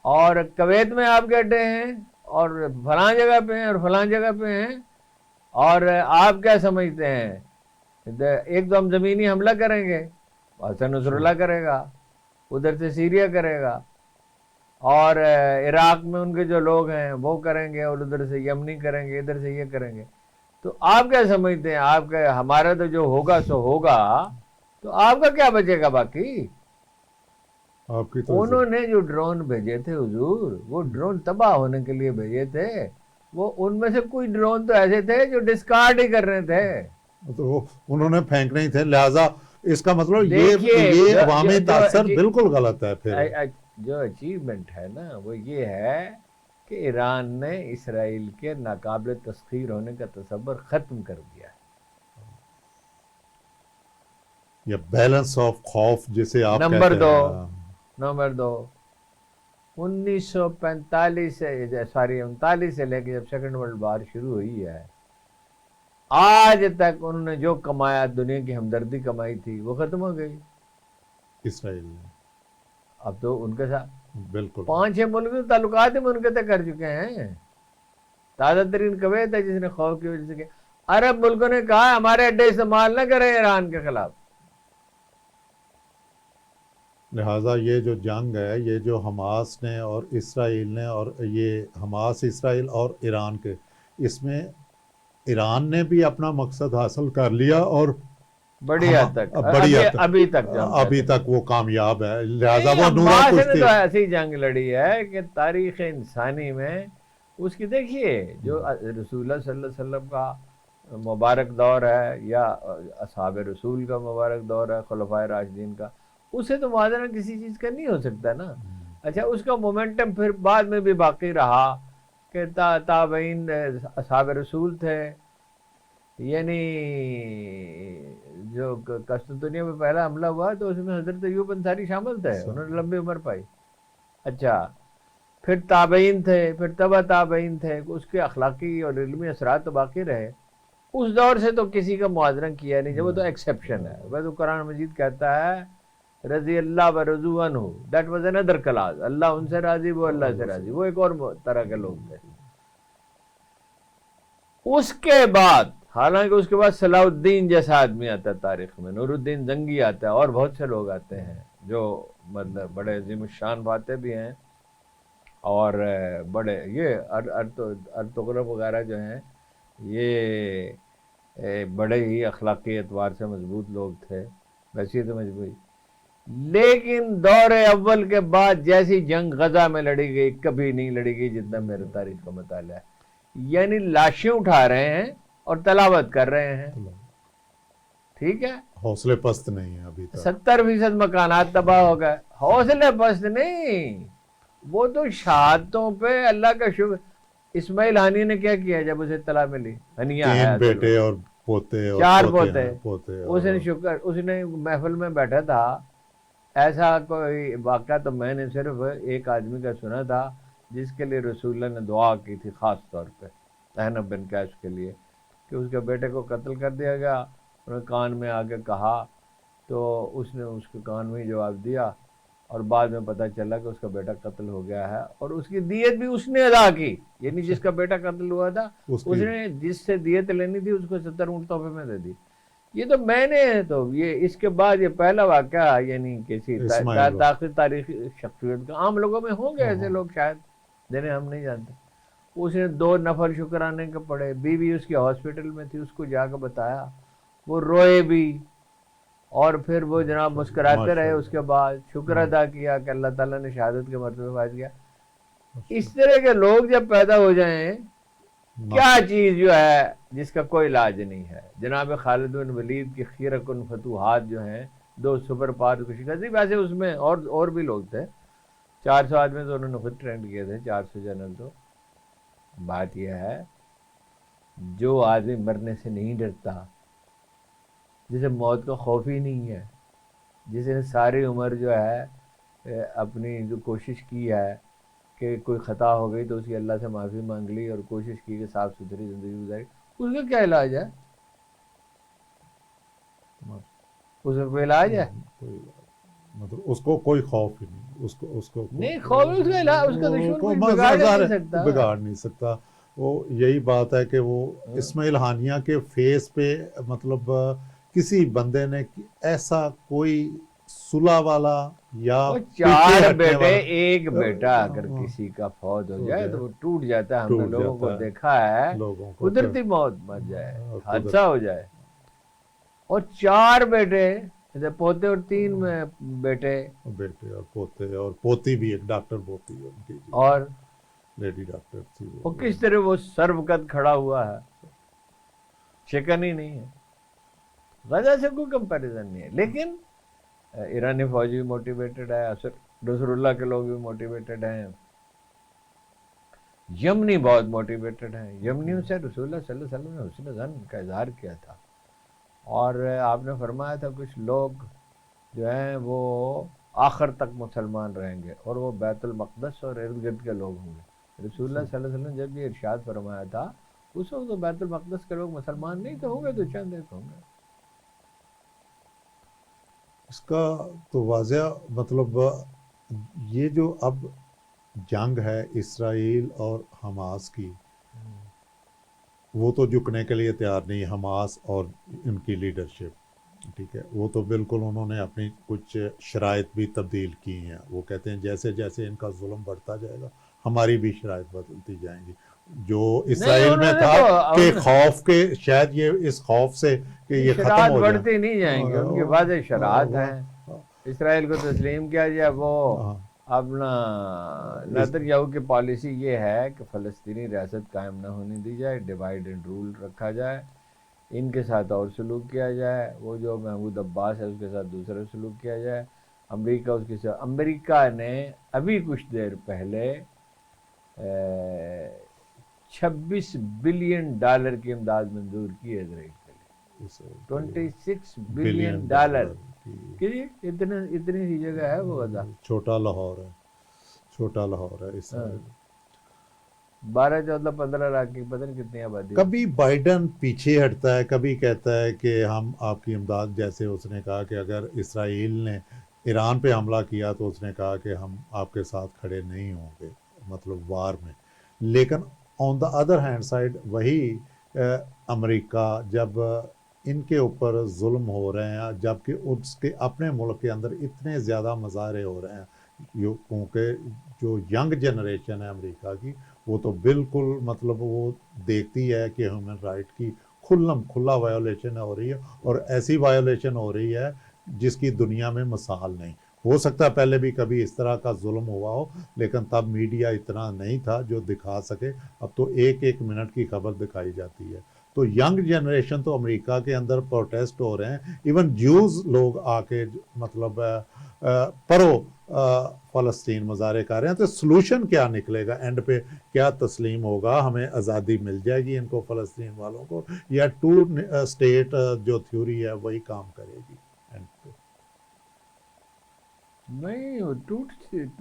اور کویت میں آپ کے اڈے ہیں, اور فلاں جگہ پہ ہیں, اور فلاں جگہ پہ ہیں. اور آپ کیا سمجھتے ہیں, ایک تو ہم زمینی حملہ کریں گے, حسن نصر اللہ کرے گا, ادھر سے سیریا کرے گا, اور عراق میں ان کے جو لوگ ہیں وہ کریں گے, اور ادھر سے یمنی کریں گے, ادھر سے یہ کریں گے. تو آپ کیا سمجھتے ہیں, آپ کا ہمارا تو جو ہوگا سو ہوگا, تو آپ کا کیا بچے گا باقی؟ انہوں نے جو ڈرون بھیجے تھے حضور, وہ ڈرون تباہ ہونے کے لیے بھیجے تھے. وہ ان میں سے کچھ ڈرون تو ایسے تھے جو ڈسکارڈ ہی کر رہے تھے, تو انہوں نے پھینکنے ہی تھے. لہذا اس کا مطلب یہ عوامی تاثر بالکل غلط ہے. پھر جو اچیومنٹ ہے نا وہ یہ ہے کہ ایران نے اسرائیل کے ناقابل تسخیر ہونے کا تصور ختم کر دیا ہے. یا بیلنس آف خوف جسے آپ نمبر کہتے ہیں. نمبر 2 1945 سے لے کے جب سیکنڈ ورلڈ وار شروع ہوئی ہے آج تک انہوں نے جو کمایا دنیا کی ہمدردی کمائی تھی وہ ختم ہو گئی اسرائیل نے اب تو ان کے ساتھ بالکل 5-6 ملک تو تعلقات ہی منقطع کر چکے ہیں. تازہ ترین کویت ہے جس نے خوف کی وجہ سے کیا. عرب ملکوں نے کہا ہمارے اڈے استعمال نہ کریں ایران کے خلاف. لہٰذا یہ جو جنگ ہے یہ جو حماس نے اور اسرائیل نے اور یہ حماس اسرائیل اور ایران کے اس میں ایران نے بھی اپنا مقصد حاصل کر لیا اور بڑی حد تک ابھی تک وہ کامیاب ہے. لہٰذا وہ حماس نے تو ایسی جنگ لڑی ہے کہ تاریخ انسانی میں اس کی دیکھیے جو رسول اللہ صلی اللہ علیہ وسلم کا مبارک دور ہے یا اصحاب رسول کا مبارک دور ہے خلفائے راشدین کا اسے تو موازنہ کسی چیز کا نہیں ہو سکتا نا. اچھا اس کا مومنٹم پھر بعد میں بھی باقی رہا کہ تابعین اصحاب رسول تھے. یعنی جو قسطنطنیہ میں پہلا حملہ ہوا تو اس میں حضرت ایوب انصاری شامل تھے, انہوں نے لمبی عمر پائی. اچھا پھر تابعین تھے, پھر تبع تابعین تھے, اس کے اخلاقی اور علمی اثرات تو باقی رہے. اس دور سے تو کسی کا موازنہ کیا نہیں, جب وہ تو ایکسیپشن ہے. وہ تو قرآن مجید کہتا ہے رضی اللہ و رضو عنہ, دیٹ واز another clause. اللہ ان سے راضی, وہ اللہ سے راضی, وہ ایک اور طرح کے لوگ تھے. اس کے بعد حالانکہ اس کے بعد صلاح الدین جیسا آدمی آتا ہے تاریخ میں, نور الدین زنگی آتا ہے, اور بہت سے لوگ آتے ہیں جو مطلب بڑے عظیم الشان فاتح بھی ہیں اور بڑے یہ ارطغرل وغیرہ جو ہیں یہ بڑے ہی اخلاقی اعتبار سے مضبوط لوگ تھے ویسے تو مجبوری. لیکن دور اول کے بعد جیسی جنگ غزہ میں لڑی گئی کبھی نہیں لڑی گئی جتنا میرے تاریخ کا مطالعہ ہے. یعنی لاشیں اٹھا رہے ہیں اور تلاوت کر رہے ہیں, ٹھیک ہے, حوصلے پست نہیں ہے ابھی تک. 70% مکانات تباہ ہو گئے. حوصلے پست نہیں, وہ تو شہادتوں پہ اللہ کا شکر. اسماعیل ہانی نے کیا کیا جب اسے اطلاع ملی؟ ہنیا ہے 3 بیٹے اور پوتے اور 4 پوتے. اس نے شکر, اس نے محفل میں بیٹھا تھا. ایسا کوئی واقعہ تو میں نے صرف ایک آدمی کا سنا تھا جس کے لیے رسول اللہ نے دعا کی تھی خاص طور پہ احنف بن قیس کے لیے کہ اس کے بیٹے کو قتل کر دیا گیا. انہوں نے کان میں آگے کہا تو اس نے اس کے کان میں ہی جواب دیا اور بعد میں پتہ چلا کہ اس کا بیٹا قتل ہو گیا ہے اور اس کی دیت بھی اس نے ادا کی. یعنی جس کا بیٹا قتل ہوا تھا اس نے جس سے دیت لینی تھی اس کو 70 اونٹ تحفے میں دے دی. یہ تو میں نے تو یہ اس کے بعد یہ پہلا واقعہ یعنی کسی تاریخی شخصیت کا. عام لوگوں میں ہوں گے ایسے لوگ شاید جنہیں ہم نہیں جانتے. اس نے 2 نفل شکرانے کے پڑے. بیوی اس کی ہاسپٹل میں تھی, اس کو جا کے بتایا, وہ روئے بھی اور پھر وہ جناب مسکراتے رہے. اس کے بعد شکر ادا کیا کہ اللہ تعالیٰ نے شہادت کے مرتبے فائز کیا. اس طرح کے لوگ جب پیدا ہو جائیں کیا چیز جو ہے جس کا کوئی علاج نہیں ہے. جناب خالد بن ولید کی خیرہ کن فتوحات جو ہیں 2 سپر پاور کو شکست دی. ویسے اس میں اور بھی لوگ تھے, 400 آدمی تو انہوں نے خود ٹرینڈ کیے تھے, 400 جنرل. تو بات یہ ہے جو آدمی مرنے سے نہیں ڈرتا, جسے موت کا خوف ہی نہیں ہے, جس نے ساری عمر جو ہے اپنی جو کوشش کی ہے کہ کوئی خطا ہو گئی تو اس کی اللہ سے معافی مانگ لی اور کوشش کی کہ صاف ستھری زندگی گزاری, اس کا کیا علاج ہے؟ اس کا کوئی علاج ہے؟ مطلب اس کو کوئی خوف ہی نہیں, اس کو نہیں خوف, اس کا علاج اس کا دشمن بگاڑ نہیں سکتا. وہ یہی بات ہے کہ وہ اسماعیل ہانیہ کے فیس پہ مطلب کسی بندے نے ایسا کوئی صلح والا یا 4 بیٹے ایک بیٹا اگر کسی کا فوت ہو جائے تو وہ ٹوٹ جاتا ہے. ہم نے لوگوں کو دیکھا ہے قدرتی موت مر جائے, حادثہ ہو جائے. اور 4 بیٹے, پوتے اور 3 بیٹے اور پوتے اور پوتی بھی, ایک ڈاکٹر پوتی ہے ان کی اور لیڈی ڈاکٹر تھی. وہ کس طرح وہ سرو قد کھڑا ہوا ہے, شکن ہی نہیں ہے. غزہ سے کوئی کمپیریزن نہیں ہے. لیکن ایرانی فوجی بھی موٹیویٹڈ ہے, نصر اللہ کے لوگ بھی موٹیویٹڈ ہیں. یمنی بہت موٹیویٹڈ ہیں. یمنیوں سے رسول اللہ صلی اللہ علیہ وسلم نے حسن ظن کا اظہار کیا تھا, اور آپ نے فرمایا تھا کچھ لوگ جو ہیں وہ آخر تک مسلمان رہیں گے اور وہ بیت المقدس اور ارد گرد کے لوگ ہوں گے. رسول اللہ صلی اللہ علیہ وسلم نے جب یہ ارشاد فرمایا تھا اس وقت تو بیت المقدس کے لوگ مسلمان نہیں تو ہوں گے, تو چند ایک ہوں گے. اس کا تو واضح مطلب یہ جو اب جنگ ہے اسرائیل اور حماس کی, وہ تو جھکنے کے لیے تیار نہیں, حماس اور ان کی لیڈرشپ, ٹھیک ہے, وہ تو بالکل انہوں نے اپنی کچھ شرائط بھی تبدیل کی ہیں. وہ کہتے ہیں جیسے جیسے ان کا ظلم بڑھتا جائے گا ہماری بھی شرائط بدلتی جائیں گی. جو اسرائیل میں تھا کہ خوف کے, شاید یہ اس خوف سے کہ یہ ختم ہو جائے, بڑھتی نہیں جائیں گے, ان کے واضح شرائط ہیں. اسرائیل کو تسلیم کیا جائے, وہ اپنا نیتنیاہو کی پالیسی یہ ہے کہ فلسطینی ریاست قائم نہ ہونے دی جائے, ڈیوائیڈ اینڈ رول رکھا جائے, ان کے ساتھ اور سلوک کیا جائے, وہ جو محمود عباس ہے اس کے ساتھ دوسرا سلوک کیا جائے. امریکہ اس کے ساتھ, امریکہ نے ابھی کچھ دیر پہلے $26 بلین کی امداد منظور کی ہے اسرائیل کے لیے. $26 بلین اتنی سی جگہ ہے وہ غزہ, چھوٹا لاہور ہے, چھوٹا لاہور ہے اسرائیل. 12-14-15 لاکھ کی پتہ نہیں کتنی آبادی. کبھی بائیڈن پیچھے ہٹتا ہے, کبھی کہتا ہے کہ ہم آپ کی امداد, جیسے اس نے کہا کہ اگر اسرائیل نے ایران پہ حملہ کیا تو اس نے کہا کہ ہم آپ کے ساتھ کھڑے نہیں ہوں گے, مطلب وار میں. لیکن آن دا ادر ہینڈ سائڈ وہی امریکہ جب ان کے اوپر ظلم ہو رہے ہیں, جبکہ اس کے اپنے ملک کے اندر اتنے زیادہ مظاہرے ہو رہے ہیں, کیونکہ جو ینگ جنریشن ہے امریکہ کی وہ تو بالکل مطلب وہ دیکھتی ہے کہ ہیومن رائٹ کی کھلا وائیولیشن ہو رہی ہے, اور ایسی وائیولیشن ہو رہی ہے جس کی دنیا میں مثال نہیں. ہو سکتا ہے پہلے بھی کبھی اس طرح کا ظلم ہوا ہو, لیکن تب میڈیا اتنا نہیں تھا جو دکھا سکے. اب تو ایک منٹ کی خبر دکھائی جاتی ہے. تو ینگ جنریشن تو امریکہ کے اندر پروٹیسٹ ہو رہے ہیں, ایون جیوز لوگ آ کے مطلب پرو فلسطین مظاہرے کر رہے ہیں. تو سلوشن کیا نکلے گا اینڈ پہ؟ کیا تسلیم ہوگا, ہمیں آزادی مل جائے گی ان کو فلسطین والوں کو, یا ٹو اسٹیٹ جو تھیوری ہے وہی کام کرے گی اینڈ پہ؟ نہیں, وہ ٹو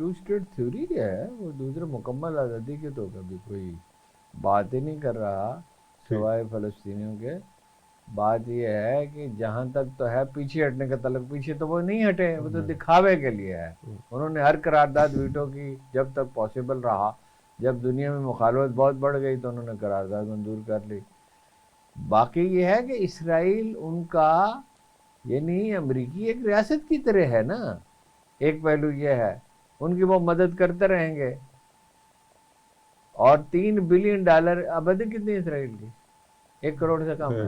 اسٹیٹ تھیوری ہے, وہ دوسرے مکمل آزادی کی تو کبھی کوئی بات ہی نہیں کر رہا سوائے فلسطینیوں کے. بات یہ ہے کہ جہاں تک تو ہے پیچھے ہٹنے کا طلب, پیچھے تو وہ نہیں ہٹے, وہ تو دکھاوے کے لیے ہے. انہوں نے ہر قرارداد ویٹو کی جب تک پاسبل رہا. جب دنیا میں مخالفت بہت بڑھ گئی تو انہوں نے قرارداد منظور کر لی. باقی یہ ہے کہ اسرائیل ان کا یعنی امریکی ایک ریاست کی طرح ہے نا. ایک پہلو یہ ہے, ان کی وہ مدد کرتے رہیں گے. اور $3 بلین آبادی کتنی ہے اسرائیل کی؟ 1 کروڑ سے کم ہے,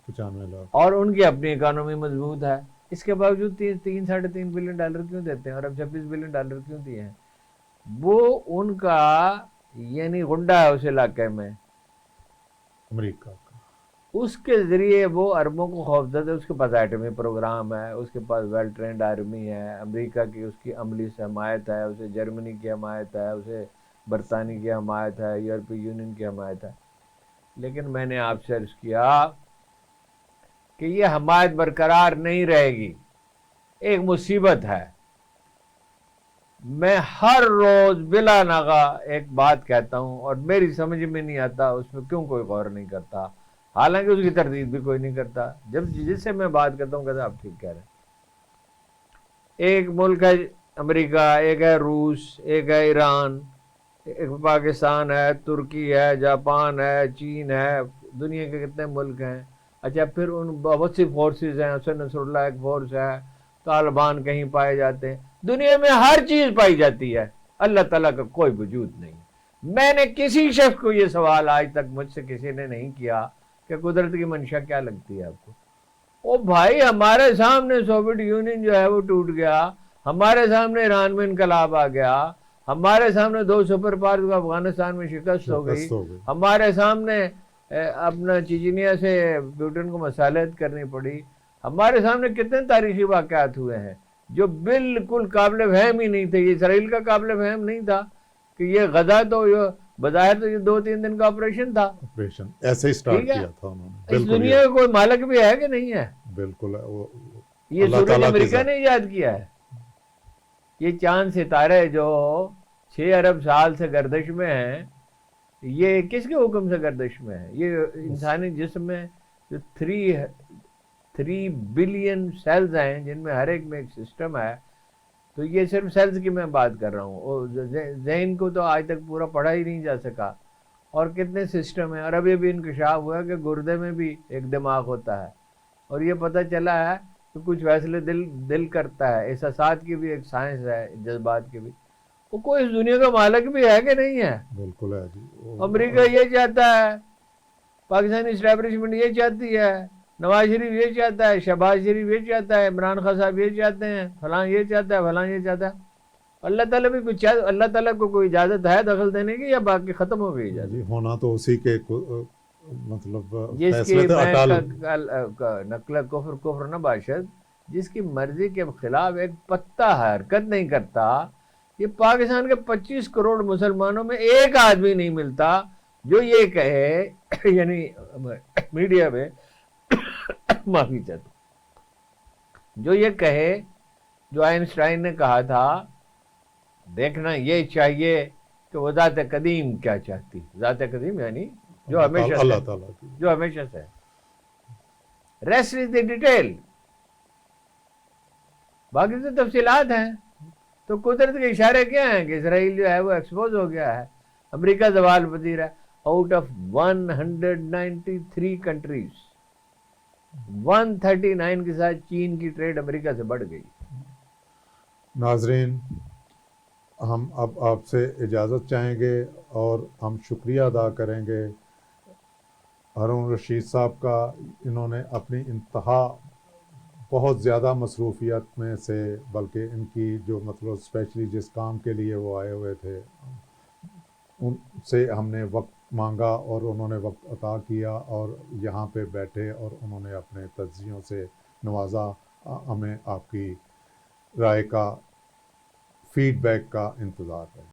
95 لاکھ, اور ان کی اپنی اکانومی مضبوط ہے. اس کے باوجود $3-3.5 بلین کیوں دیتے ہیں, اور اب $26 بلین کیوں دیے ہیں؟ وہ ان کا یعنی غنڈہ ہے اس علاقے میں امریکہ کا, اس کے ذریعے وہ اربوں کو خوفزدہ, اس کے پاس ایٹمی پروگرام ہے, اس کے پاس ویل ٹرینڈ آرمی ہے, امریکہ کی اس کی عملی سے حمایت ہے, اسے جرمنی کی حمایت ہے, اسے برطانیہ کی حمایت ہے, یورپی یونین کی حمایت ہے. لیکن میں نے آپ سے عرض کیا کہ یہ حمایت برقرار نہیں رہے گی, ایک مصیبت ہے. میں ہر روز بلا ناغہ ایک بات کہتا ہوں اور میری سمجھ میں نہیں آتا اس میں کیوں کوئی غور نہیں کرتا, حالانکہ اس کی تردید بھی کوئی نہیں کرتا. جب جس سے میں بات کرتا ہوں کہتا آپ ٹھیک کہہ رہے ہیں. ایک ملک ہے امریکہ, ایک ہے روس, ایک ہے ایران, ایک پاکستان ہے, ترکی ہے, جاپان ہے, چین ہے, دنیا کے کتنے ملک ہیں. اچھا, پھر ان بہت سی فورسز ہیں, حسن نصر اللہ ایک فورس ہے, طالبان کہیں پائے جاتے ہیں, دنیا میں ہر چیز پائی جاتی ہے, اللہ تعالیٰ کا کوئی وجود نہیں. میں نے کسی شخص کو یہ سوال آج تک مجھ سے کسی نے نہیں کیا کہ قدرت کی منشا کیا لگتی ہے آپ کو. او بھائی, ہمارے سامنے سوویت یونین جو ہے وہ ٹوٹ گیا, ہمارے سامنے ایران میں انقلاب آ گیا, ہمارے سامنے 2 سپر پاور کو افغانستان میں شکست ہو گئی, ہمارے سامنے اپنا چیچنیا سے پیوٹن کو مسالحت کرنی پڑی, ہمارے سامنے کتنے تاریخی واقعات ہوئے ہیں جو بالکل قابل فہم ہی نہیں تھے. یہ اسرائیل کا قابل فہم نہیں تھا کہ یہ غزہ تو بظاہر تو یہ 2-3 دن کا آپریشن تھا. آپریشن ایسے ہی اسٹارٹ ٹھیک ہے. کیا تھا انہوں نے. اس بالکل دنیا کا کوئی مالک بھی ہے کہ نہیں ہے؟ بالکل ہے. وہ یہ اللہ سورج تعالیٰ کی امریکہ ذات. نے ایجاد کیا ہے. یہ چاند ستارے جو 6 ارب سال سے گردش میں ہیں، یہ کس کے حکم سے گردش میں ہے؟ یہ انسانی جسم میں جو 3 بلین سیلز ہیں، جن میں ہر ایک میں ایک سسٹم ہے. تو یہ صرف سیلز کی میں بات کر رہا ہوں، اور ذہن کو تو آج تک پورا پڑھا ہی نہیں جا سکا. اور کتنے سسٹم ہیں. اور ابھی بھی انکشاف ہوا کہ گردے میں بھی ایک دماغ ہوتا ہے. اور یہ پتہ چلا ہے کہ کچھ فیصلے دل کرتا ہے. احساسات کی بھی ایک سائنس ہے، جذبات کی بھی. وہ کوئی اس دنیا کا مالک بھی ہے کہ نہیں ہے؟ بالکل ہے جی. امریکہ یہ چاہتا ہے، پاکستانی اسٹیبلشمنٹ یہ چاہتی ہے، نواز شریف یہ چاہتا ہے، شہباز شریف یہ چاہتا ہے، عمران خان صاحب یہ چاہتے ہیں، فلاں یہ چاہتا ہے، فلاں یہ چاہتا ہے. اللہ تعالیٰ بھی کچھ اللہ تعالیٰ کو کوئی اجازت ہے دخل دینے کی، یا باقی ختم ہو گئی اجازت؟ جی ہونا تو اسی کے مطلب جس فیصلے کی تھے. میں اٹل نقل کفر نہ باشد، جس کی مرضی کے خلاف ایک پتہ حرکت نہیں کرتا. یہ پاکستان کے 25 کروڑ مسلمانوں میں ایک آدمی نہیں ملتا جو یہ کہے، یعنی میڈیا میں معافی چاہتا ہوں، جو یہ کہے جو آئنسٹائن نے کہا تھا، دیکھنا یہ چاہیے کہ وہ ذات قدیم کیا چاہتی. ذات قدیم یعنی جو ہمیشہ سے، اللہ تعالیٰ کی. جو ہمیشہ سے. Rest is the detail. باقی تو تفصیلات ہیں. تو قدرت کے اشارے کیا ہیں کہ اسرائیل جو ہے وہ ایکسپوز ہو گیا ہے. امریکہ زوال پذیر ہے. آؤٹ آف 193 کنٹریز 139 کے ساتھ چین کی ٹریڈ امریکہ سے بڑھ گئی. ناظرین، ہم اب آپ سے اجازت چاہیں گے اور ہم شکریہ ادا کریں گے ہارون رشید صاحب کا. انہوں نے اپنی انتہا بہت زیادہ مصروفیت میں سے، بلکہ ان کی جو مطلب اسپیشلی جس کام کے لیے وہ آئے ہوئے تھے، ان سے ہم نے وقت مانگا اور انہوں نے وقت عطا کیا، اور یہاں پہ بیٹھے اور انہوں نے اپنے تجزیوں سے نوازا. ہمیں آپ کی رائے کا، فیڈ بیک کا انتظار ہے.